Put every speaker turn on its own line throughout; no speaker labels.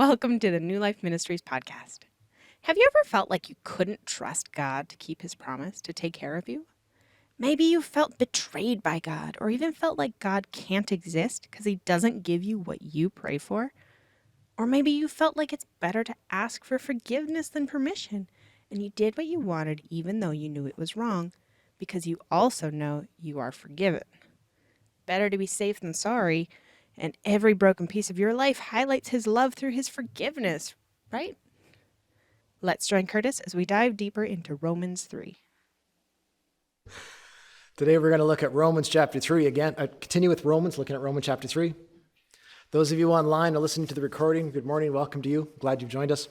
Welcome to the New Life Ministries podcast. Have you ever felt like you couldn't trust God to keep his promise to take care of you? Maybe you felt betrayed by God, or even felt like God can't exist because he doesn't give you what you pray for. Or maybe you felt like it's better to ask for forgiveness than permission, and you did what you wanted even though you knew it was wrong, because you also know you are forgiven. Better to be safe than sorry, and every broken piece of your life highlights his love through his forgiveness, right? Let's join Curtis as we dive deeper into Romans 3.
Today we're going to look at Romans chapter 3 again. Continue with Romans, looking at Romans chapter 3. Those of you online are listening to the recording, good morning, welcome to you. Glad you've joined us.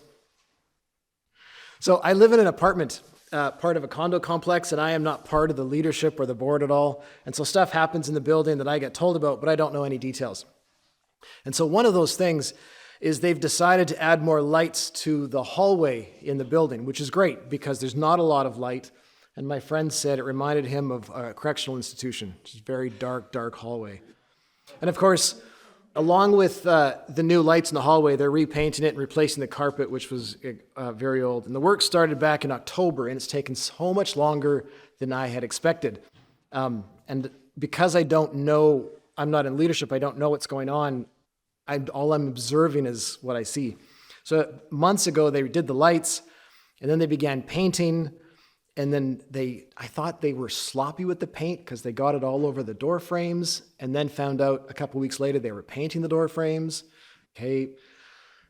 So I live in an apartment, part of a condo complex, and I am not part of the leadership or the board at all. And so stuff happens in the building that I get told about, but I don't know any details. And so one of those things is they've decided to add more lights to the hallway in the building, which is great because there's not a lot of light. And my friend said it reminded him of a correctional institution, which is a very dark, dark hallway. And of course, along with the new lights in the hallway, they're repainting it and replacing the carpet, which was very old. And the work started back in October, and it's taken so much longer than I had expected. And because I don't know, I'm not in leadership, I don't know what's going on, all I'm observing is what I see. So months ago, they did the lights, and then they began painting. And then I thought they were sloppy with the paint because they got it all over the door frames, and then found out a couple weeks later they were painting the door frames. Okay.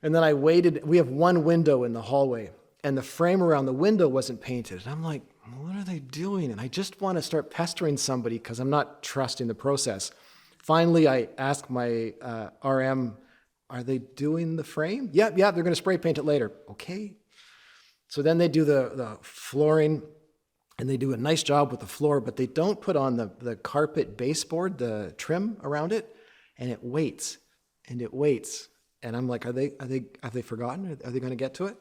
And then I waited. We have one window in the hallway, and the frame around the window wasn't painted. And I'm like, what are they doing? And I just want to start pestering somebody because I'm not trusting the process. Finally, I asked my RM, are they doing the frame? Yeah, they're going to spray paint it later. Okay. So then they do the flooring, and they do a nice job with the floor, but they don't put on the carpet baseboard, the trim around it, and it waits, and it waits. And I'm like, have they forgotten? Are they going to get to it?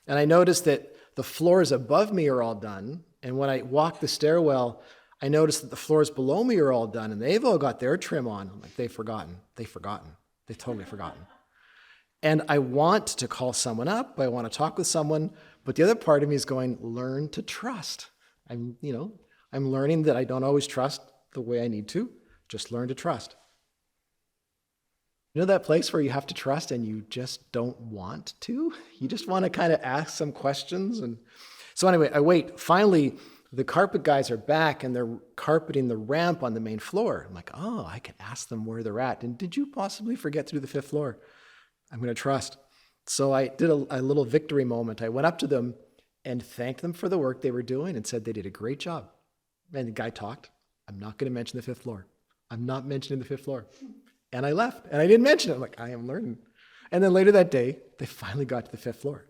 And I noticed that the floors above me are all done, and when I walk the stairwell, I noticed that the floors below me are all done, and they've all got their trim on. I'm like, they've forgotten. They've totally forgotten. And I want to call someone up. I want to talk with someone. But the other part of me is going, learn to trust. I'm learning that I don't always trust the way I need to. Just learn to trust. You know that place where you have to trust and you just don't want to? You just want to kind of ask some questions. And so anyway, I wait. Finally, the carpet guys are back, and they're carpeting the ramp on the main floor. I'm like, oh, I can ask them where they're at. And did you possibly forget through the 5th floor? I'm going to trust. So I did a little victory moment. I went up to them and thanked them for the work they were doing and said they did a great job. And the guy talked. I'm not going to mention the 5th floor. I'm not mentioning the 5th floor. And I left, and I didn't mention it. I'm like, I am learning. And then later that day, they finally got to the 5th floor.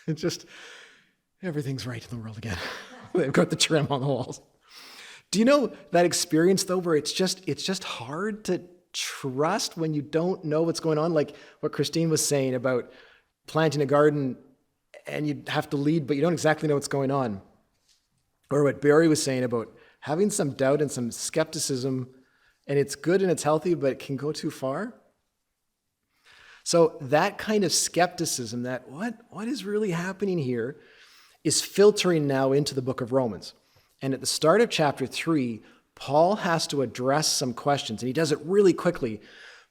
It's just, everything's right in the world again. They've got the trim on the walls. Do you know that experience, though, where it's just hard to trust when you don't know what's going on? Like what Christine was saying about planting a garden and you have to lead, but you don't exactly know what's going on. Or what Barry was saying about having some doubt and some skepticism, and it's good and it's healthy, but it can go too far. So that kind of skepticism, that what is really happening here, is filtering now into the book of Romans. And at the start of chapter 3, Paul has to address some questions, and he does it really quickly.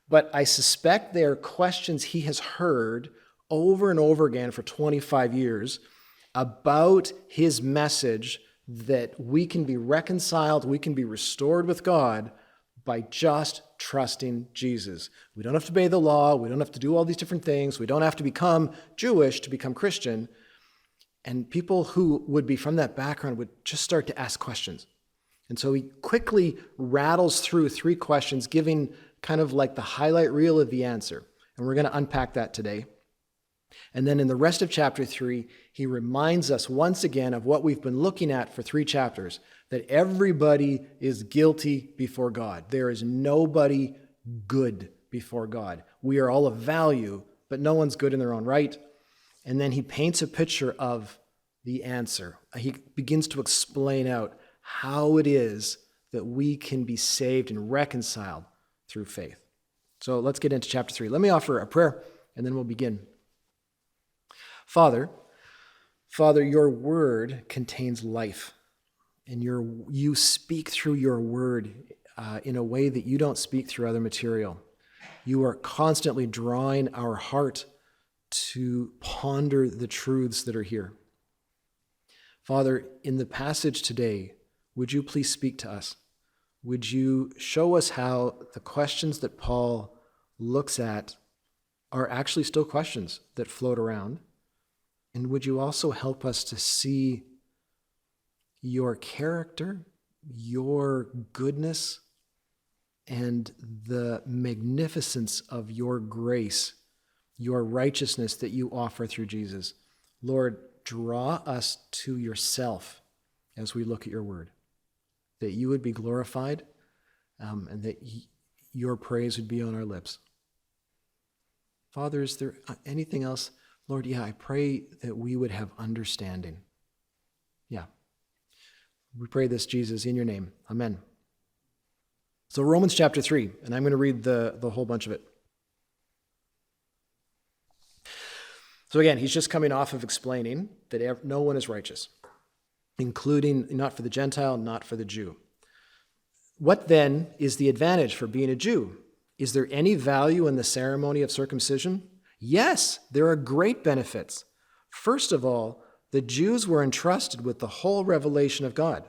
But I suspect they are questions he has heard over and over again for 25 years about his message that we can be reconciled, we can be restored with God by just trusting Jesus. We don't have to obey the law. We don't have to do all these different things. We don't have to become Jewish to become Christian. And people who would be from that background would just start to ask questions. And so he quickly rattles through 3 questions, giving kind of like the highlight reel of the answer. And we're going to unpack that today. And then in the rest of chapter 3, he reminds us once again of what we've been looking at for 3 chapters, that everybody is guilty before God. There is nobody good before God. We are all of value, but no one's good in their own right. And then he paints a picture of the answer. He begins to explain out how it is that we can be saved and reconciled through faith. So let's get into chapter 3. Let me offer a prayer, and then we'll begin. Father, your word contains life, and you speak through your word in a way that you don't speak through other material. You are constantly drawing our heart to ponder the truths that are here. Father, in the passage today, would you please speak to us? Would you show us how the questions that Paul looks at are actually still questions that float around? And would you also help us to see your character, your goodness, and the magnificence of your grace, your righteousness that you offer through Jesus? Lord, draw us to yourself as we look at your word, that you would be glorified and that your praise would be on our lips. Father, is there anything else? Lord, I pray that we would have understanding. We pray this, Jesus, in your name. Amen. So Romans chapter 3, and I'm going to read the whole bunch of it. So again, he's just coming off of explaining that no one is righteous, including not for the Gentile, not for the Jew. What then is the advantage for being a Jew? Is there any value in the ceremony of circumcision? Yes, there are great benefits. First of all, the Jews were entrusted with the whole revelation of God.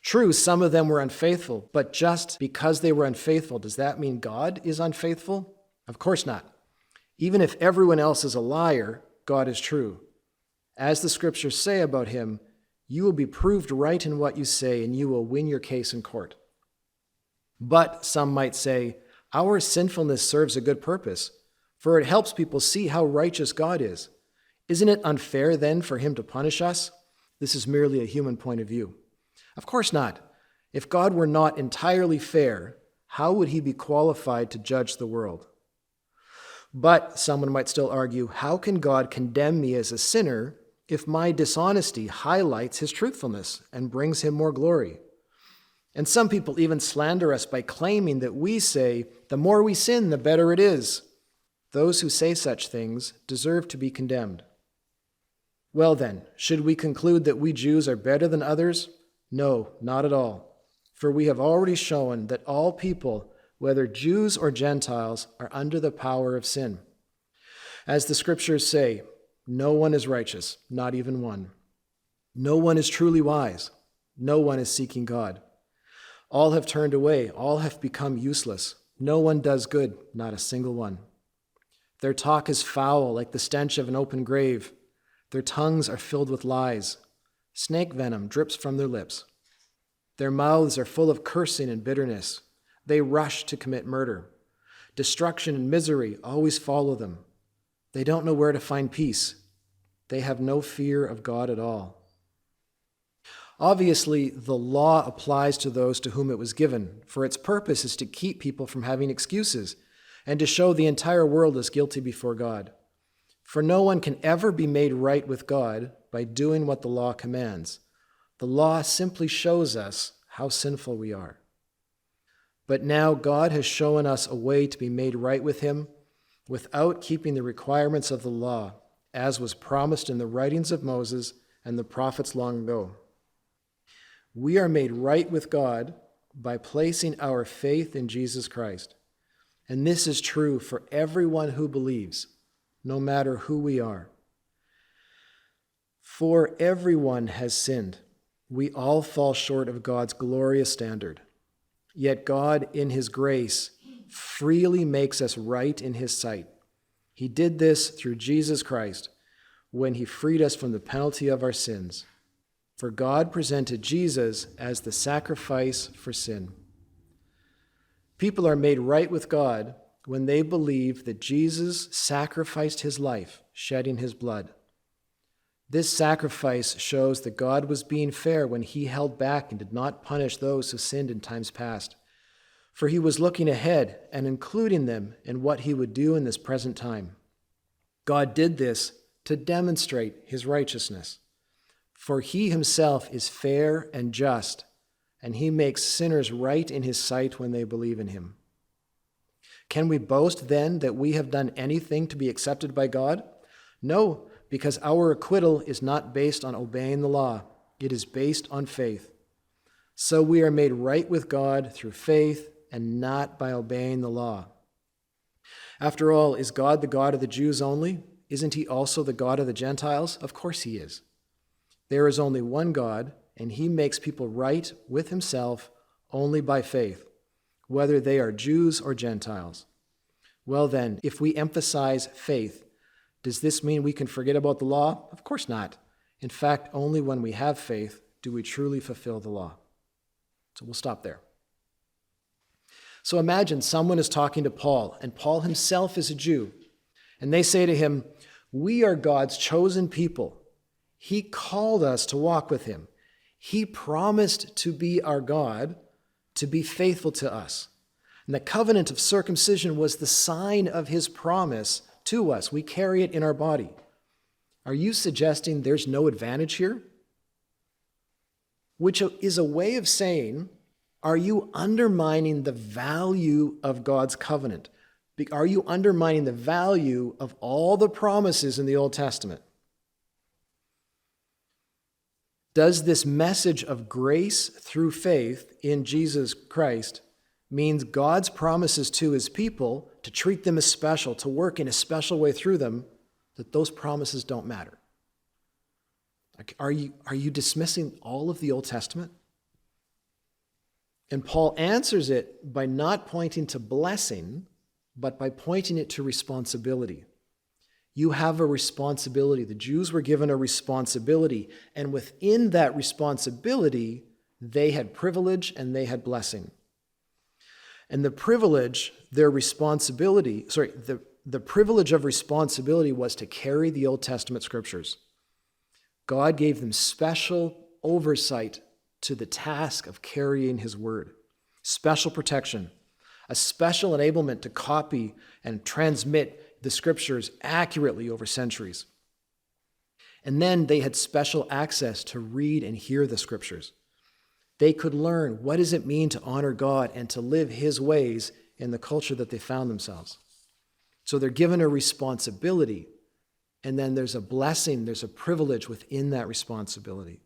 True, some of them were unfaithful, but just because they were unfaithful, does that mean God is unfaithful? Of course not. Even if everyone else is a liar, God is true. As the scriptures say about him, you will be proved right in what you say, and you will win your case in court. But some might say, our sinfulness serves a good purpose, for it helps people see how righteous God is. Isn't it unfair then for him to punish us? This is merely a human point of view. Of course not. If God were not entirely fair, how would he be qualified to judge the world? But someone might still argue, how can God condemn me as a sinner if my dishonesty highlights his truthfulness and brings him more glory? And some people even slander us by claiming that we say, the more we sin, the better it is. Those who say such things deserve to be condemned. Well then, should we conclude that we Jews are better than others? No, not at all. For we have already shown that all people, whether Jews or Gentiles, are under the power of sin. As the scriptures say, no one is righteous, not even one. No one is truly wise. No one is seeking God. All have turned away. All have become useless. No one does good, not a single one. Their talk is foul, like the stench of an open grave. Their tongues are filled with lies. Snake venom drips from their lips. Their mouths are full of cursing and bitterness. They rush to commit murder. Destruction and misery always follow them. They don't know where to find peace. They have no fear of God at all. Obviously, the law applies to those to whom it was given, for its purpose is to keep people from having excuses and to show the entire world is guilty before God. For no one can ever be made right with God by doing what the law commands. The law simply shows us how sinful we are. But now God has shown us a way to be made right with him without keeping the requirements of the law, as was promised in the writings of Moses and the prophets long ago. We are made right with God by placing our faith in Jesus Christ. And this is true for everyone who believes, no matter who we are. For everyone has sinned. We all fall short of God's glorious standard. Yet God, in his grace, freely makes us right in his sight. He did this through Jesus Christ when he freed us from the penalty of our sins. For God presented Jesus as the sacrifice for sin. People are made right with God when they believe that Jesus sacrificed his life, shedding his blood. This sacrifice shows that God was being fair when he held back and did not punish those who sinned in times past. For he was looking ahead and including them in what he would do in this present time. God did this to demonstrate his righteousness. For he himself is fair and just, and he makes sinners right in his sight when they believe in him. Can we boast then that we have done anything to be accepted by God? No, because our acquittal is not based on obeying the law. It is based on faith. So we are made right with God through faith and not by obeying the law. After all, is God the God of the Jews only? Isn't he also the God of the Gentiles? Of course he is. There is only one God, and he makes people right with himself only by faith, whether they are Jews or Gentiles. Well then, if we emphasize faith, does this mean we can forget about the law? Of course not. In fact, only when we have faith do we truly fulfill the law. So we'll stop there. So imagine someone is talking to Paul, and Paul himself is a Jew, and they say to him, "We are God's chosen people. He called us to walk with him. He promised to be our God, to be faithful to us. And the covenant of circumcision was the sign of his promise to us. We carry it in our body." Are you suggesting there's no advantage here? Which is a way of saying, are you undermining the value of God's covenant? Are you undermining the value of all the promises in the Old Testament? Does this message of grace through faith in Jesus Christ means God's promises to his people, to treat them as special, to work in a special way through them, that those promises don't matter? Are you dismissing all of the Old Testament? And Paul answers it by not pointing to blessing, but by pointing it to responsibility. You have a responsibility. The Jews were given a responsibility, and within that responsibility, they had privilege and they had blessing. And the privilege, the privilege of responsibility was to carry the Old Testament scriptures. God gave them special oversight to the task of carrying his word, special protection, a special enablement to copy and transmit the scriptures accurately over centuries. And then they had special access to read and hear the scriptures. They could learn what does it mean to honor God and to live his ways in the culture that they found themselves. So they're given a responsibility, and then there's a blessing, there's a privilege within that responsibility.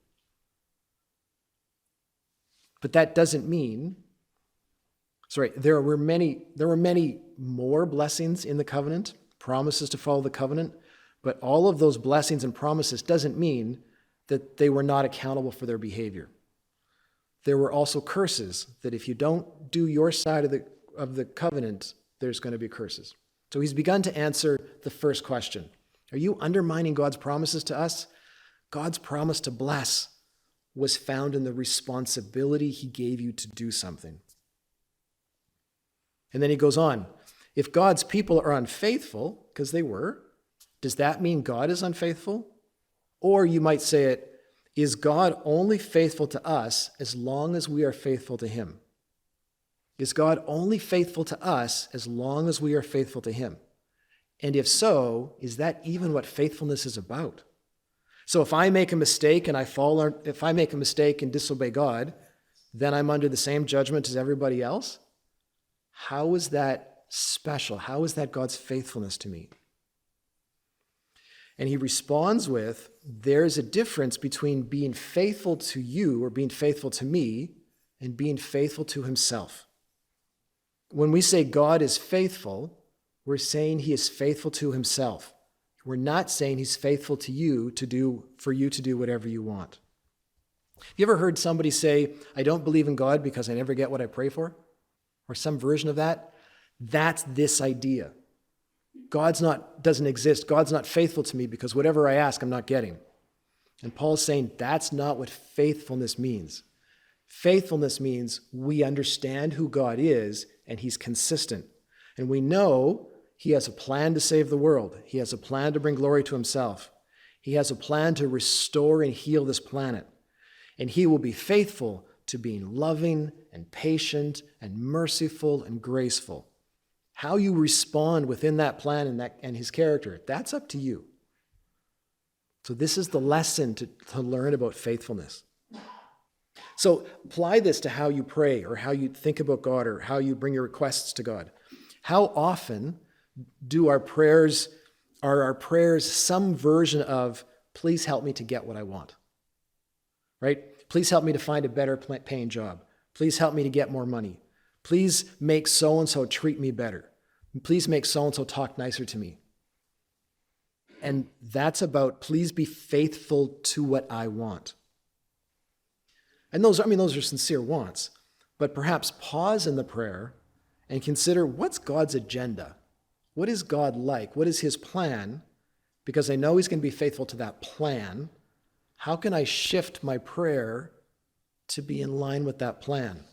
But that doesn't mean, there were many more blessings in the covenant, promises to follow the covenant, but all of those blessings and promises doesn't mean that they were not accountable for their behavior. There were also curses, that if you don't do your side of the covenant, there's going to be curses. So he's begun to answer the first question. Are you undermining God's promises to us? God's promise to bless was found in the responsibility he gave you to do something. And then he goes on, if God's people are unfaithful, because they were, does that mean God is unfaithful? Or you might say it, is God only faithful to us as long as we are faithful to him? Is God only faithful to us as long as we are faithful to him? And if so, is that even what faithfulness is about? So if I make a mistake and if I make a mistake and disobey God, then I'm under the same judgment as everybody else? How is that special? How is that God's faithfulness to me? And he responds with, there's a difference between being faithful to you or being faithful to me and being faithful to himself. When we say God is faithful, we're saying he is faithful to himself. We're not saying he's faithful to you for you to do whatever you want. You ever heard somebody say, I don't believe in God because I never get what I pray for? Or some version of that? That's this idea. Doesn't exist. God's not faithful to me because whatever I ask, I'm not getting. And Paul's saying that's not what faithfulness means. Faithfulness means we understand who God is and he's consistent. And we know he has a plan to save the world. He has a plan to bring glory to himself. He has a plan to restore and heal this planet. And he will be faithful to being loving and patient and merciful and graceful. How you respond within that plan and his character, that's up to you. So this is the lesson to learn about faithfulness. So apply this to how you pray or how you think about God or how you bring your requests to God. How often are our prayers some version of, please help me to get what I want, right? Please help me to find a better paying job. Please help me to get more money. Please make so-and-so treat me better. Please make so-and-so talk nicer to me. And that's about, please be faithful to what I want. And those are sincere wants. But perhaps pause in the prayer and consider, what's God's agenda? What is God like? What is his plan? Because I know he's going to be faithful to that plan. How can I shift my prayer to be in line with that plan?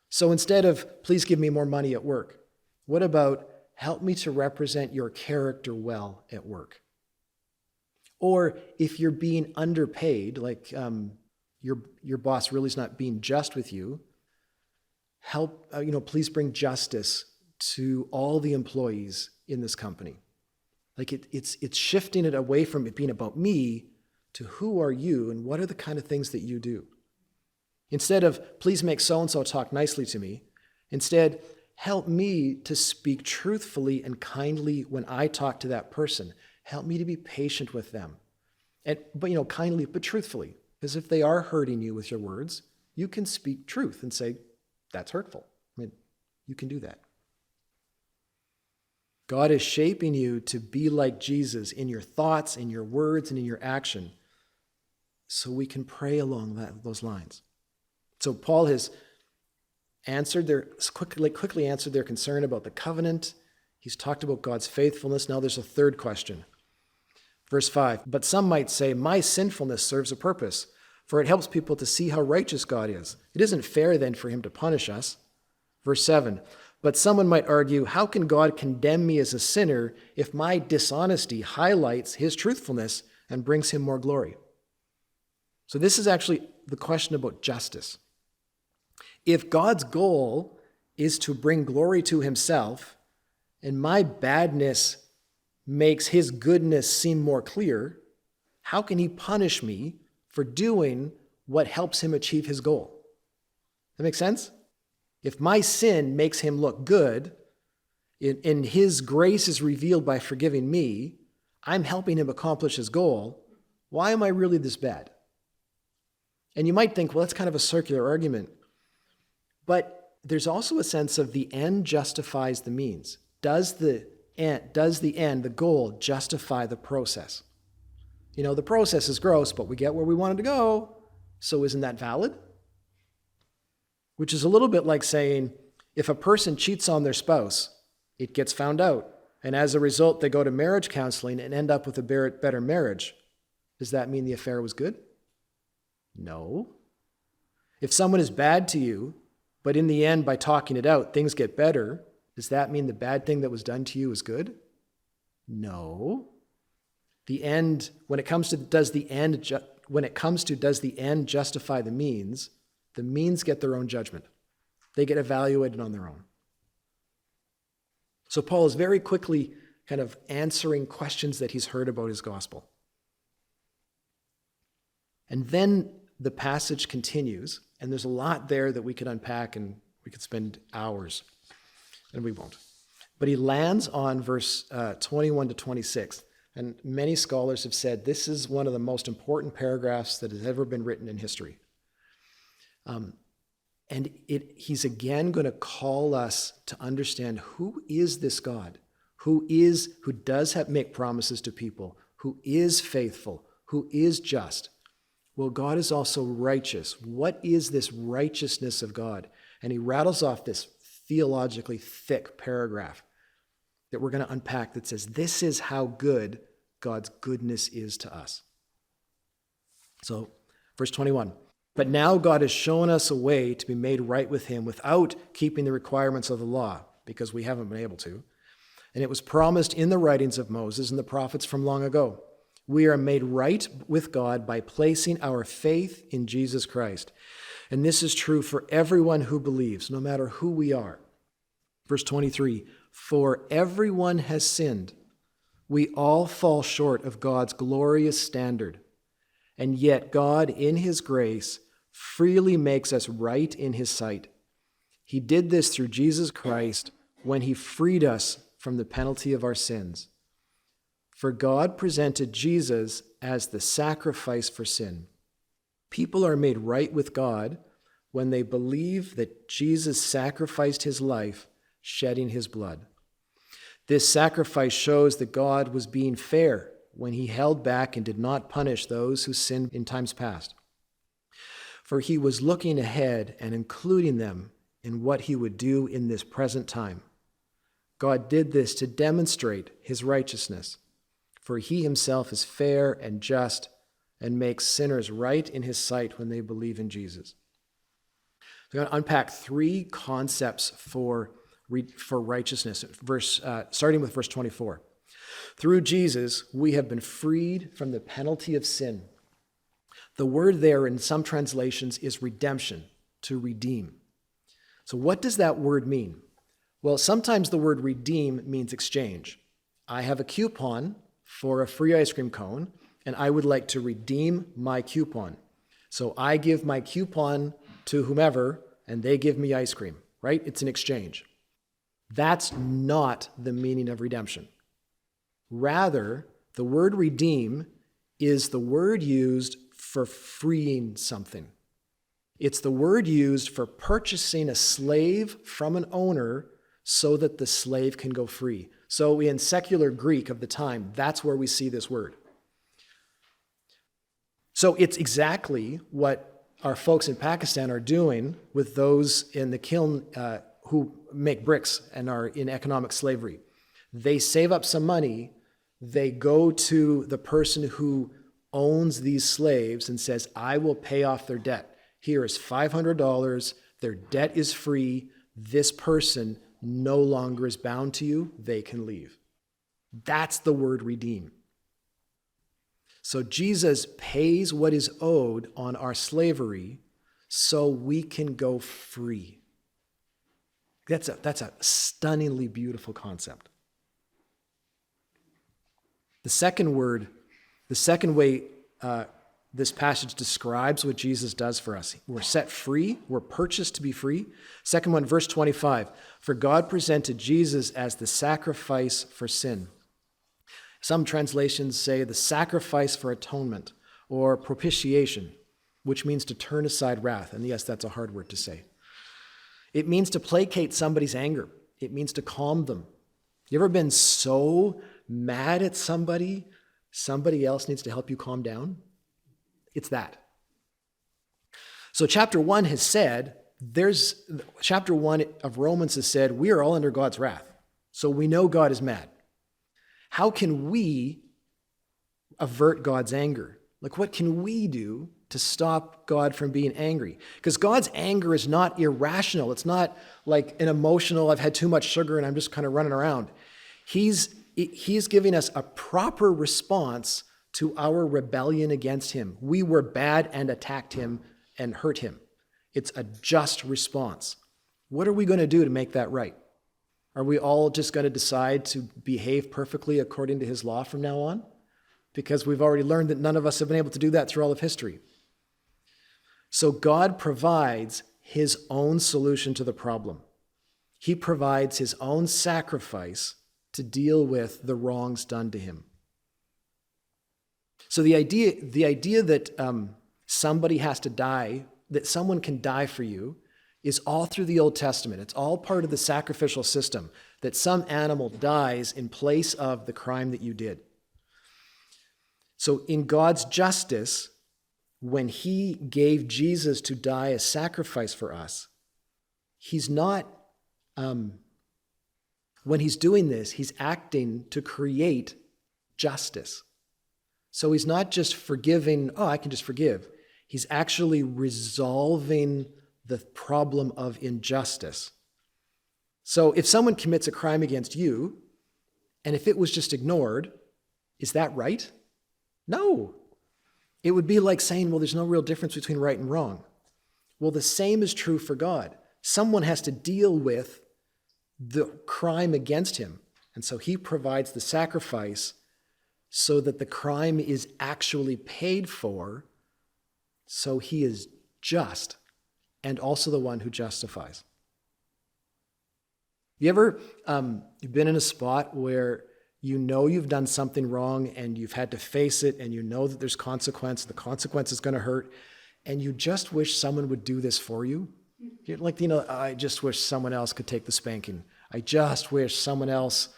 So instead of, please give me more money at work, what about, help me to represent your character well at work? Or if you're being underpaid, like your boss really is not being just with you, help, please bring justice to all the employees in this company. Like it's shifting it away from it being about me to who are you and what are the kind of things that you do. Instead of, please make so-and-so talk nicely to me, instead, help me to speak truthfully and kindly when I talk to that person. Help me to be patient with them. But kindly, but truthfully. Because if they are hurting you with your words, you can speak truth and say, that's hurtful. You can do that. God is shaping you to be like Jesus in your thoughts, in your words, and in your action. So we can pray along those lines. So Paul has quickly answered their concern about the covenant. He's talked about God's faithfulness. Now there's a third question. Verse 5, but some might say, my sinfulness serves a purpose, for it helps people to see how righteous God is. It isn't fair then for him to punish us. Verse 7, but someone might argue, how can God condemn me as a sinner if my dishonesty highlights his truthfulness and brings him more glory? So this is actually the question about justice. If God's goal is to bring glory to himself, and my badness makes his goodness seem more clear, how can he punish me for doing what helps him achieve his goal? That makes sense? If my sin makes him look good, and his grace is revealed by forgiving me, I'm helping him accomplish his goal, why am I really this bad? And you might think, well, that's kind of a circular argument. But there's also a sense of the end justifies the means. Does the end, the goal, justify the process? The process is gross, but we get where we wanted to go. So isn't that valid? Which is a little bit like saying, if a person cheats on their spouse, it gets found out. And as a result, they go to marriage counseling and end up with a better marriage. Does that mean the affair was good? No. If someone is bad to you, but in the end, by talking it out, things get better, does that mean the bad thing that was done to you is good? No. The end, when it comes to does the end justify the means get their own judgment. They get evaluated on their own. So Paul is very quickly kind of answering questions that he's heard about his gospel. And then the passage continues, and there's a lot there that we could unpack and we could spend hours, and we won't. But he lands on verse 21 to 26, and many scholars have said this is one of the most important paragraphs that has ever been written in history. He's again going to call us to understand who is this God, who does make promises to people, who is faithful, who is just. Well, God is also righteous. What is this righteousness of God? And he rattles off this theologically thick paragraph that we're going to unpack that says, this is how good God's goodness is to us. So, verse 21, but now God has shown us a way to be made right with him without keeping the requirements of the law, because we haven't been able to. And it was promised in the writings of Moses and the prophets from long ago. We are made right with God by placing our faith in Jesus Christ. And this is true for everyone who believes, no matter who we are. Verse 23, for everyone has sinned. We all fall short of God's glorious standard. And yet God, in his grace, freely makes us right in his sight. He did this through Jesus Christ, when he freed us from the penalty of our sins. For God presented Jesus as the sacrifice for sin. People are made right with God when they believe that Jesus sacrificed his life, shedding his blood. This sacrifice shows that God was being fair when he held back and did not punish those who sinned in times past. For he was looking ahead and including them in what he would do in this present time. God did this to demonstrate his righteousness, for he himself is fair and just and makes sinners right in his sight when they believe in Jesus. So I'm going to unpack three concepts for righteousness, starting with verse 24. Through Jesus, we have been freed from the penalty of sin. The word there in some translations is redemption, to redeem. So what does that word mean? Well, sometimes the word redeem means exchange. I have a coupon for a free ice cream cone, and I would like to redeem my coupon. So I give my coupon to whomever, and they give me ice cream, right? It's an exchange. That's not the meaning of redemption. Rather, the word redeem is the word used for freeing something. It's the word used for purchasing a slave from an owner so that the slave can go free. So in secular Greek of the time, that's where we see this word. So it's exactly what our folks in Pakistan are doing with those in the kiln who make bricks and are in economic slavery. They save up some money, they go to the person who owns these slaves and says, I will pay off their debt. Here is $500, their debt is free, this person no longer is bound to you, they can leave. That's the word redeem. So Jesus pays what is owed on our slavery so we can go free. That's a stunningly beautiful concept. The second way this passage describes what Jesus does for us. We're set free. We're purchased to be free. Second one, verse 25. For God presented Jesus as the sacrifice for sin. Some translations say the sacrifice for atonement or propitiation, which means to turn aside wrath. And yes, that's a hard word to say. It means to placate somebody's anger. It means to calm them. You ever been so mad at somebody else needs to help you calm down? It's that. So chapter 1 has said, chapter 1 of Romans has said, we are all under God's wrath. So we know God is mad. How can we avert God's anger? Like, what can we do to stop God from being angry? Because God's anger is not irrational. It's not like an emotional, I've had too much sugar and I'm just kind of running around. He's giving us a proper response to our rebellion against him. We were bad and attacked him and hurt him. It's a just response. What are we going to do to make that right? Are we all just going to decide to behave perfectly according to his law from now on? Because we've already learned that none of us have been able to do that through all of history. So God provides his own solution to the problem. He provides his own sacrifice to deal with the wrongs done to him. So the idea that somebody has to die, that someone can die for you, is all through the Old Testament. It's all part of the sacrificial system, that some animal dies in place of the crime that you did. So in God's justice, when he gave Jesus to die as sacrifice for us, he's not, when he's doing this, he's acting to create justice. So he's not just forgiving, I can just forgive. He's actually resolving the problem of injustice. So if someone commits a crime against you, and if it was just ignored, is that right? No. It would be like saying, well, there's no real difference between right and wrong. Well, the same is true for God. Someone has to deal with the crime against him. And so he provides the sacrifice so that the crime is actually paid for. So he is just and also the one who justifies. You ever you've been in a spot where you know you've done something wrong and you've had to face it and you know that there's consequence, the consequence is going to hurt, and you just wish someone would do this for you? You're like, I just wish someone else could take the spanking. I just wish someone else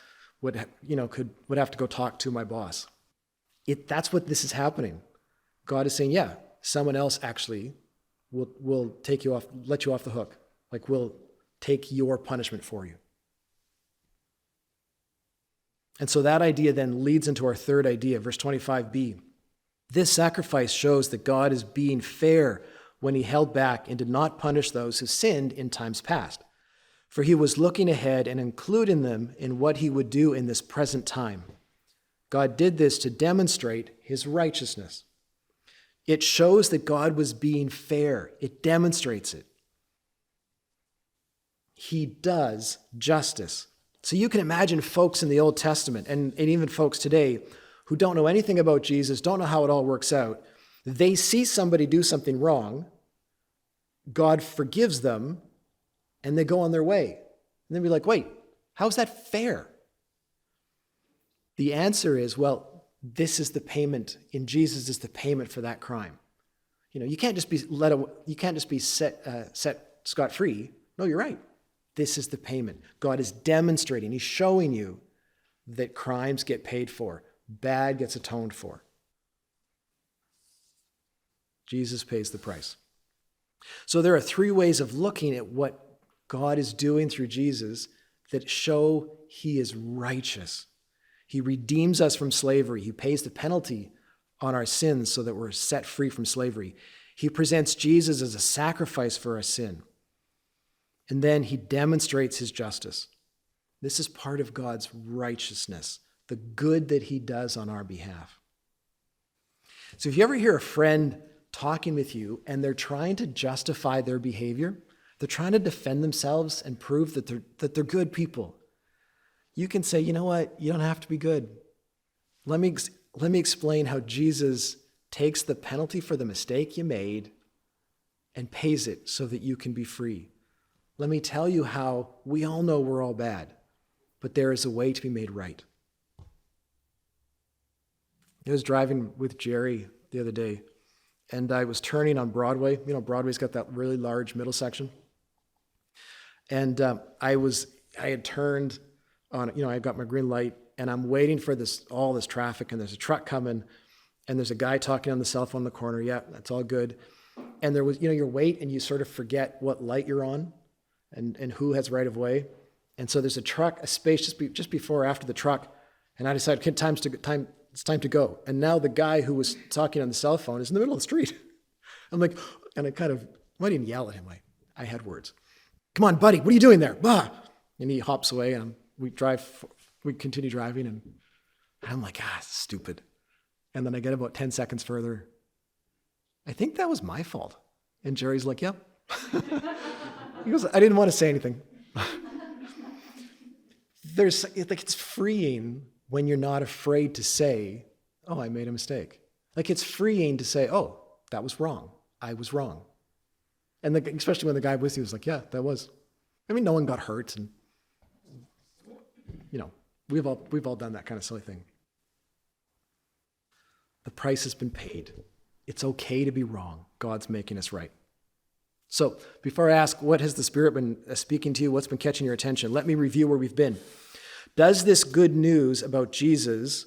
would have to go talk to my boss. That's what this is happening. God is saying, yeah, someone else actually will take you off, let you off the hook. Like, will take your punishment for you. And so that idea then leads into our third idea, verse 25b. This sacrifice shows that God is being fair when he held back and did not punish those who sinned in times past. For he was looking ahead and including them in what he would do in this present time. God did this to demonstrate his righteousness. It shows that God was being fair. It demonstrates it. He does justice. So you can imagine folks in the Old Testament and even folks today who don't know anything about Jesus, don't know how it all works out. They see somebody do something wrong, God forgives them, and they go on their way. And they'll be like, wait, how's that fair? The answer is, well, this is the payment. In Jesus is the payment for that crime. You can't just be set scot-free. No, you're right. This is the payment. God is demonstrating, he's showing you that crimes get paid for, bad gets atoned for. Jesus pays the price. So there are three ways of looking at what God is doing through Jesus that show he is righteous. He redeems us from slavery. He pays the penalty on our sins so that we're set free from slavery. He presents Jesus as a sacrifice for our sin. And then he demonstrates his justice. This is part of God's righteousness, the good that he does on our behalf. So if you ever hear a friend talking with you and they're trying to justify their behavior, they're trying to defend themselves and prove that they're good people, you can say, you know what? You don't have to be good. Let me explain how Jesus takes the penalty for the mistake you made and pays it so that you can be free. Let me tell you how we all know we're all bad, but there is a way to be made right. I was driving with Jerry the other day, and I was turning on Broadway. Broadway's got that really large middle section. And I had turned on, I got my green light, and I'm waiting for all this traffic, and there's a truck coming, and there's a guy talking on the cell phone in the corner. Yeah, that's all good. And there was, you wait, and you sort of forget what light you're on and who has right of way. And so there's a space just before or after the truck, and I decided, it's time to go. And now the guy who was talking on the cell phone is in the middle of the street. I'm like, and I didn't yell at him. I had words. Come on, buddy, what are you doing there? Bah! And he hops away, and we continue driving, and I'm like, stupid. And then I get about 10 seconds further. I think that was my fault. And Jerry's like, yep. He goes, I didn't want to say anything. It's freeing when you're not afraid to say, oh, I made a mistake. It's freeing to say, oh, that was wrong. I was wrong. And especially when the guy with you was like, yeah, that was. No one got hurt. And, we've all done that kind of silly thing. The price has been paid. It's okay to be wrong. God's making us right. So before I ask, what has the Spirit been speaking to you? What's been catching your attention? Let me review where we've been. Does this good news about Jesus,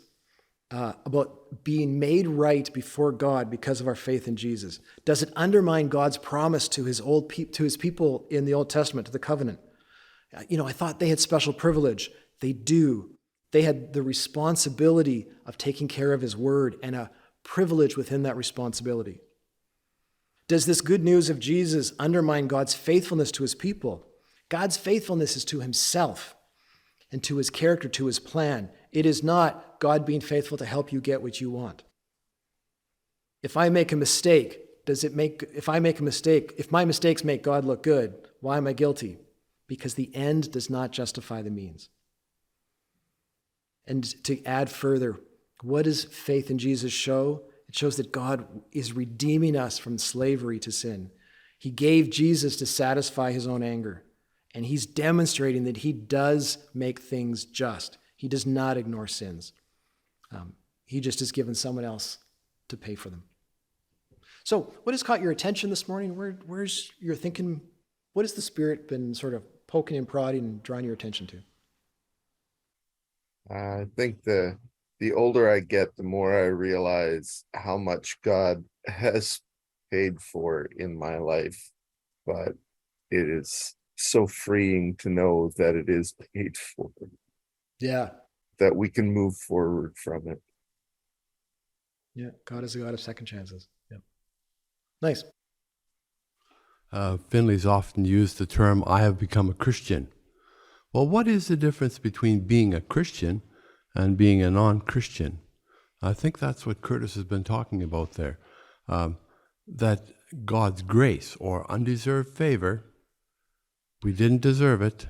about being made right before God because of our faith in Jesus, does it undermine God's promise to his people in the Old Testament, to the covenant? I thought they had special privilege. They do. They had the responsibility of taking care of his word and a privilege within that responsibility. Does this good news of Jesus undermine God's faithfulness to his people? God's faithfulness is to himself and to his character, to his plan. It is not God being faithful to help you get what you want. If I make a mistake, if my mistakes make God look good, why am I guilty? Because the end does not justify the means. And to add further, what does faith in Jesus show? It shows that God is redeeming us from slavery to sin. He gave Jesus to satisfy his own anger. And he's demonstrating that he does make things just. He does not ignore sins. He just has given someone else to pay for them. So what has caught your attention this morning? Where's your thinking? What has the Spirit been sort of poking and prodding and drawing your attention to?
I think the older I get, the more I realize how much God has paid for in my life. But it is so freeing to know that it is paid for.
Yeah.
That we can move forward from it.
Yeah. God is a God of second chances. Yeah. Nice.
Finley's often used the term, I have become a Christian. Well, what is the difference between being a Christian and being a non-Christian? I think that's what Curtis has been talking about there. That God's grace or undeserved favor, we didn't deserve it.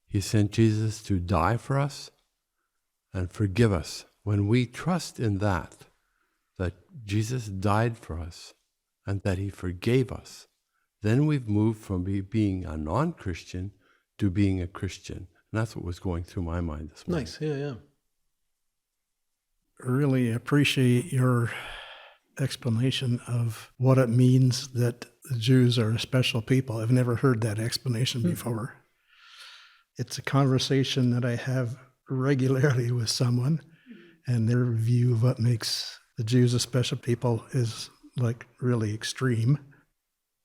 He sent Jesus to die for us and forgive us. When we trust in that Jesus died for us and that he forgave us, then we've moved from being a non-Christian to being a Christian. And that's what was going through my mind this morning.
Nice. Yeah.
Really appreciate your explanation of what it means that the Jews are a special people. I've never heard that explanation before. It's a conversation that I have regularly with someone, and their view of what makes the Jews a special people is like really extreme.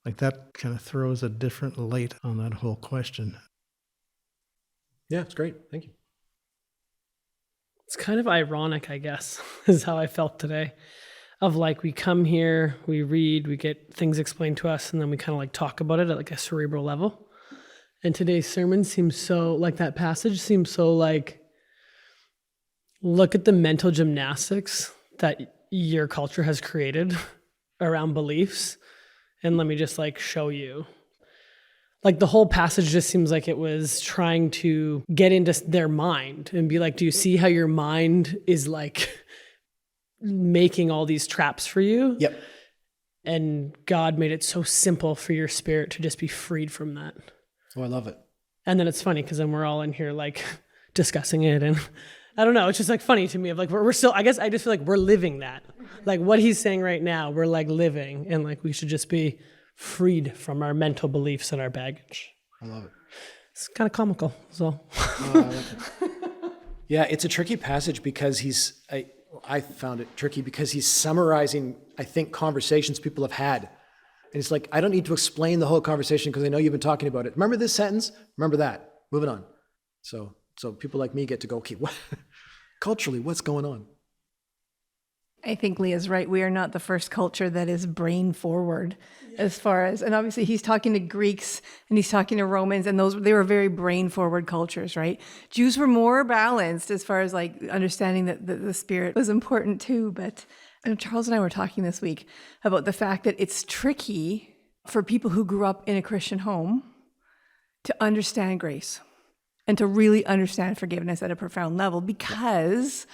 Like that kind of throws a different light on that whole question.
Yeah, it's great. Thank you.
It's kind of ironic, I guess, is how I felt today. Of like, we come here, we read, we get things explained to us, and then we kind of like talk about it at like a cerebral level. And today's sermon seems so, like that passage seems so like, look at the mental gymnastics that your culture has created around beliefs, and let me just like show you. Like the whole passage just seems like it was trying to get into their mind and be like, do you see how your mind is like making all these traps for you?
Yep.
And God made it so simple for your spirit to just be freed from that.
Oh, I love it.
And then it's funny because then we're all in here like discussing it, and I don't know, it's just like funny to me of like we're still, I guess I just feel like we're living that. Like what he's saying right now, we're like living, and like we should just be freed from our mental beliefs and our baggage.
I love it.
It's kind of comical, so.
Oh, I like it. Yeah, it's a tricky passage because I found it tricky because he's summarizing, I think, conversations people have had. And it's like, I don't need to explain the whole conversation because I know you've been talking about it. Remember this sentence? Remember that. Moving on. So people like me get to go, okay, what, culturally, what's going on?
I think Leah's right. We are not the first culture that is brain forward as far as, and obviously he's talking to Greeks and he's talking to Romans, and they were very brain forward cultures, right? Jews were more balanced as far as like understanding that the spirit was important too. But Charles and I were talking this week about the fact that it's tricky for people who grew up in a Christian home to understand grace and to really understand forgiveness at a profound level, because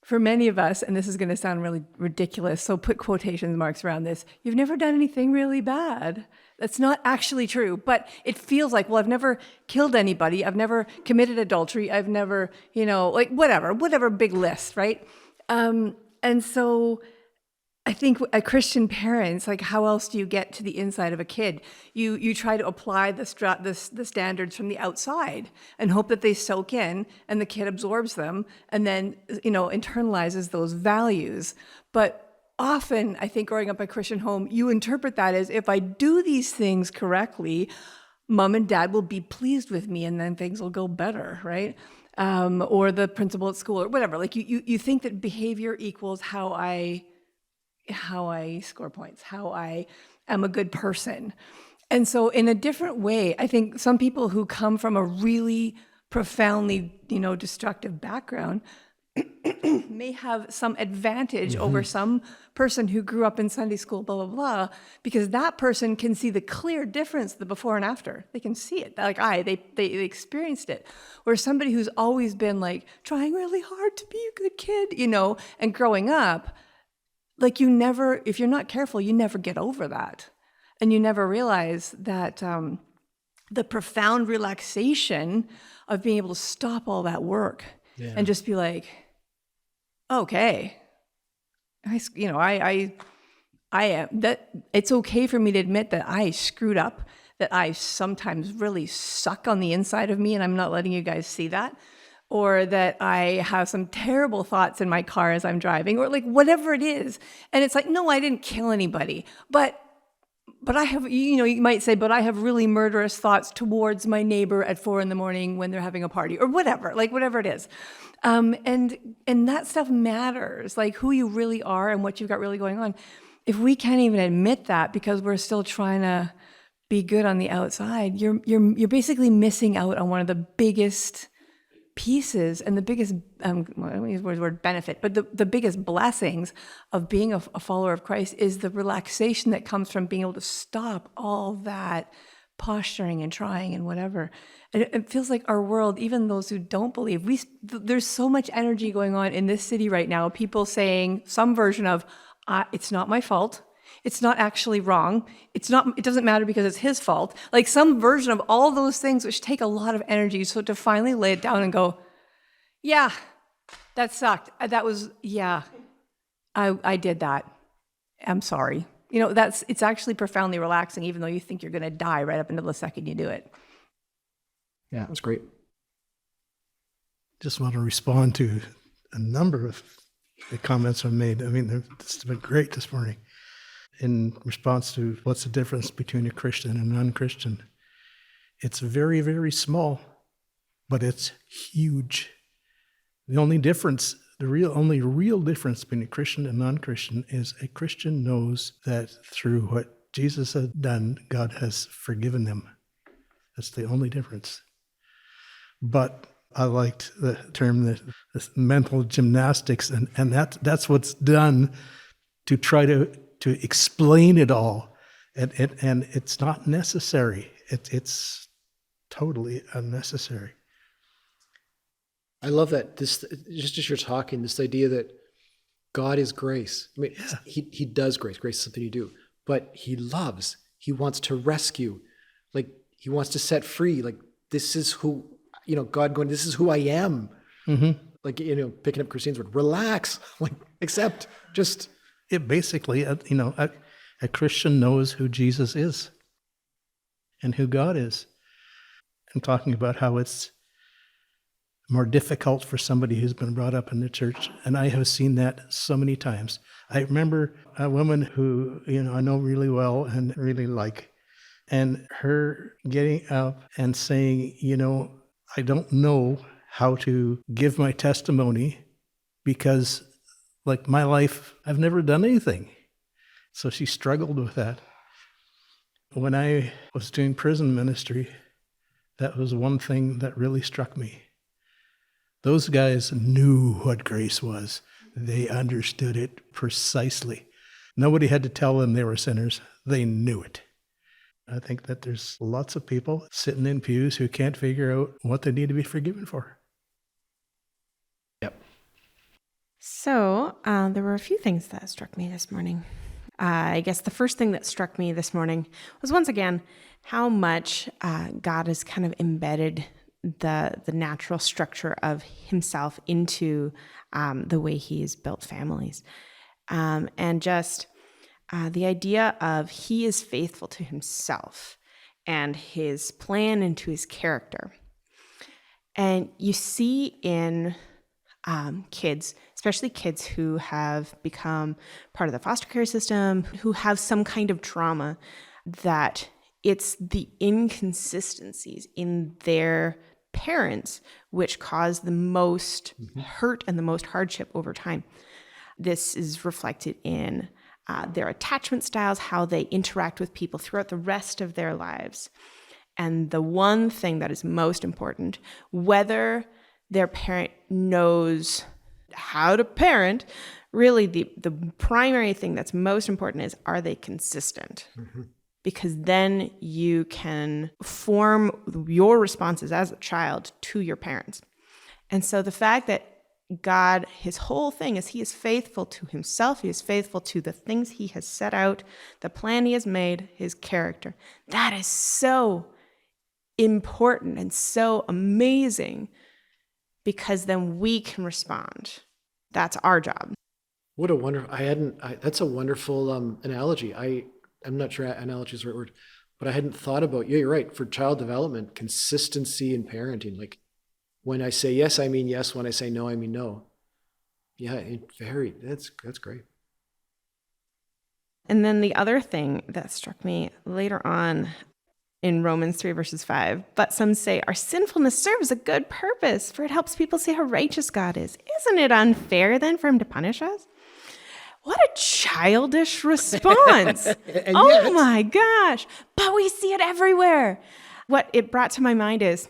for many of us, and this is going to sound really ridiculous, so put quotation marks around this, you've never done anything really bad. That's not actually true, but it feels like, well, I've never killed anybody, I've never committed adultery, I've never, like whatever big list, right? And so I think a Christian parents, like how else do you get to the inside of a kid? You try to apply the standards from the outside and hope that they soak in and the kid absorbs them and then, internalizes those values. But often, I think growing up in a Christian home, you interpret that as if I do these things correctly, mom and dad will be pleased with me and then things will go better, right? Or the principal at school or whatever. Like you think that behavior equals how I score points, how I am a good person. And so in a different way, I think some people who come from a really profoundly, destructive background may have some advantage over some person who grew up in Sunday school, blah, blah, blah, because that person can see the clear difference, the before and after. They can see it. Like they experienced it. Where somebody who's always been like trying really hard to be a good kid, and growing up, like if you're not careful, you never get over that. And you never realize that the profound relaxation of being able to stop all that work and just be like, okay, I am that. It's okay for me to admit that I screwed up, that I sometimes really suck on the inside of me, and I'm not letting you guys see that, or that I have some terrible thoughts in my car as I'm driving, or like whatever it is. And it's like, no, I didn't kill anybody, but I have, you might say, but I have really murderous thoughts towards my neighbor at 4 a.m. when they're having a party, or whatever it is. And that stuff matters, like who you really are and what you've got really going on. If we can't even admit that because we're still trying to be good on the outside, you're basically missing out on one of the biggest pieces and the biggest, I don't use the word benefit, but the biggest blessings of being a follower of Christ is the relaxation that comes from being able to stop all that posturing and trying and whatever. And it feels like our world, even those who don't believe, there's so much energy going on in this city right now. People saying some version of, it's not my fault. It's not actually wrong. It doesn't matter because it's his fault. Like some version of all those things, which take a lot of energy. So to finally lay it down and go, yeah, that sucked. I did that. I'm sorry. It's actually profoundly relaxing, even though you think you're going to die right up until the second you do it.
Yeah, it was great.
Just want to respond to a number of the comments I've made. I mean, it's been great this morning. In response to what's the difference between a Christian and a non-Christian, it's very, very small, but it's huge. The only real difference between a Christian and non-Christian is a Christian knows that through what Jesus has done, God has forgiven them. That's the only difference. But I liked the term that this mental gymnastics, and that's what's done to try to explain it all, and it's not necessary. It's totally unnecessary.
I love that. This, just as you're talking, this idea that God is grace. I mean, he does grace. Grace is something you do, but he loves. He wants to rescue. Like he wants to set free. Like this is who, God going, this is who I am. Mm-hmm. Like, picking up Christine's word, relax, like accept, just.
It basically, a Christian knows who Jesus is and who God is. I'm talking about how it's more difficult for somebody who's been brought up in the church, and I have seen that so many times. I remember a woman who, I know really well and really like, and her getting up and saying, I don't know how to give my testimony because like my life, I've never done anything. So she struggled with that. When I was doing prison ministry, that was one thing that really struck me. Those guys knew what grace was. They understood it precisely. Nobody had to tell them they were sinners. They knew it. I think that there's lots of people sitting in pews who can't figure out what they need to be forgiven for.
Yep.
So there were a few things that struck me this morning. I guess the first thing that struck me this morning was, once again, how much God has kind of embedded the natural structure of himself into the way he's built families. And just the idea of he is faithful to himself and his plan and to his character. And you see in kids, especially kids who have become part of the foster care system, who have some kind of trauma, that it's the inconsistencies in their parents which cause the most hurt and the most hardship over time. This is reflected in their attachment styles, how they interact with people throughout the rest of their lives. And the one thing that is most important, whether their parent knows how to parent, really the primary thing that's most important is, are they consistent? Mm-hmm. Because then you can form your responses as a child to your parents. And so the fact that God, his whole thing is he is faithful to himself. He is faithful to the things he has set out, the plan he has made, his character. That is so important and so amazing because then we can respond. That's our job.
What a wonderful, that's a wonderful analogy. I'm not sure analogy is the right word, but I hadn't thought about, yeah, you're right. For child development, consistency in parenting, like when I say yes, I mean yes. When I say no, I mean no. Yeah, that's great.
And then the other thing that struck me later on in Romans 3 verses 5, but some say our sinfulness serves a good purpose, for it helps people see how righteous God is. Isn't it unfair then for him to punish us? What a childish response. Oh my gosh. But we see it everywhere. What it brought to my mind is,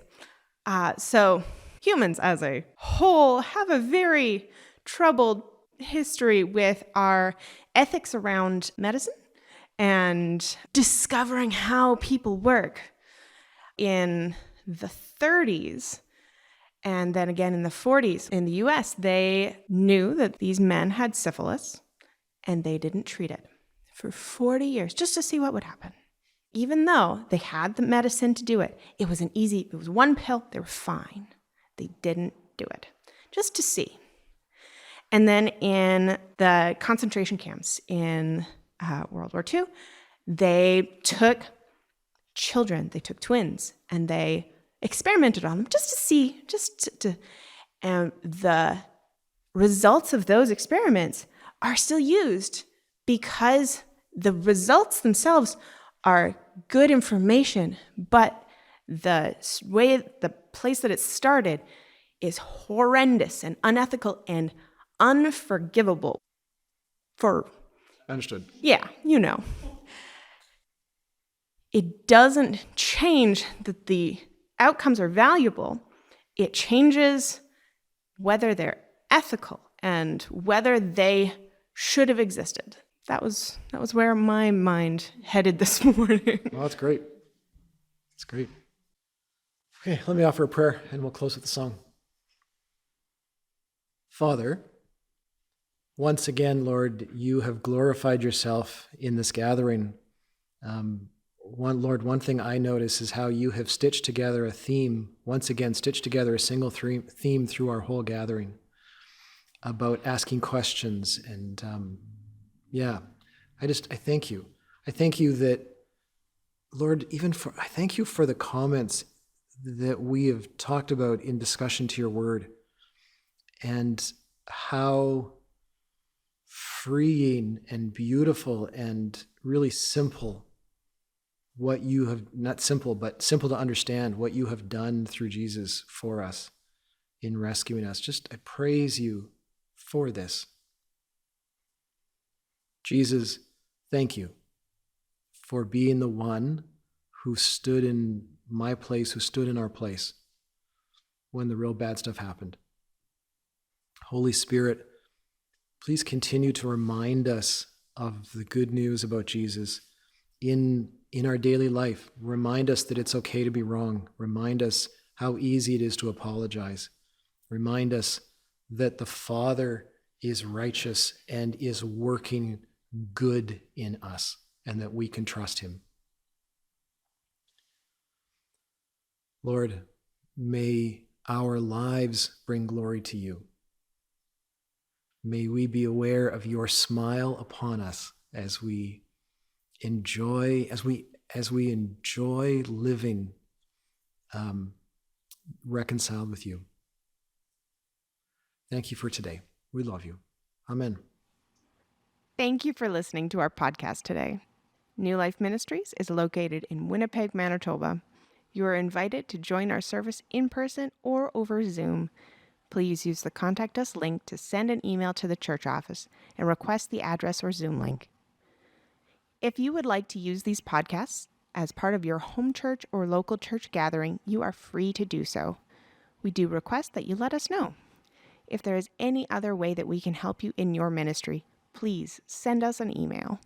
so humans as a whole have a very troubled history with our ethics around medicine and discovering how people work. In the 30s, and then again in the 40s in the US, they knew that these men had syphilis and they didn't treat it for 40 years just to see what would happen. Even though they had the medicine to do it, it was one pill, they were fine. They didn't do it just to see. And then in the concentration camps in World War II, they took children, they took twins, and they experimented on them just to see, and the results of those experiments are still used because the results themselves are good information, but the place that it started is horrendous and unethical and unforgivable for...
Understood.
Yeah, you know. It doesn't change that the outcomes are valuable. It changes whether they're ethical and whether they should have existed. That was where my mind headed this morning.
Well, that's great. That's great. Okay, let me offer a prayer and we'll close with the song. Father, once again, Lord, you have glorified yourself in this gathering. One thing I notice is how you have stitched together a theme, once again, stitched together a single theme through our whole gathering about asking questions. And I thank you. I thank you that, Lord, I thank you for the comments that we have talked about in discussion to your word and how freeing and beautiful and really simple what you have, not simple, but simple to understand what you have done through Jesus for us in rescuing us. I praise you for this. Jesus, thank you for being the one who stood in my place, who stood in our place when the real bad stuff happened. Holy Spirit, please continue to remind us of the good news about Jesus in our daily life. Remind us that it's okay to be wrong. Remind us how easy it is to apologize. Remind us that the Father is righteous and is working good in us and that we can trust him. Lord, may our lives bring glory to you. May we be aware of your smile upon us as we enjoy living reconciled with you. Thank you for today. We love you. Amen.
Thank you for listening to our podcast today. New Life Ministries is located in Winnipeg, Manitoba. You are invited to join our service in person or over Zoom. Please use the Contact Us link to send an email to the church office and request the address or Zoom link. If you would like to use these podcasts as part of your home church or local church gathering, you are free to do so. We do request that you let us know. If there is any other way that we can help you in your ministry, please send us an email.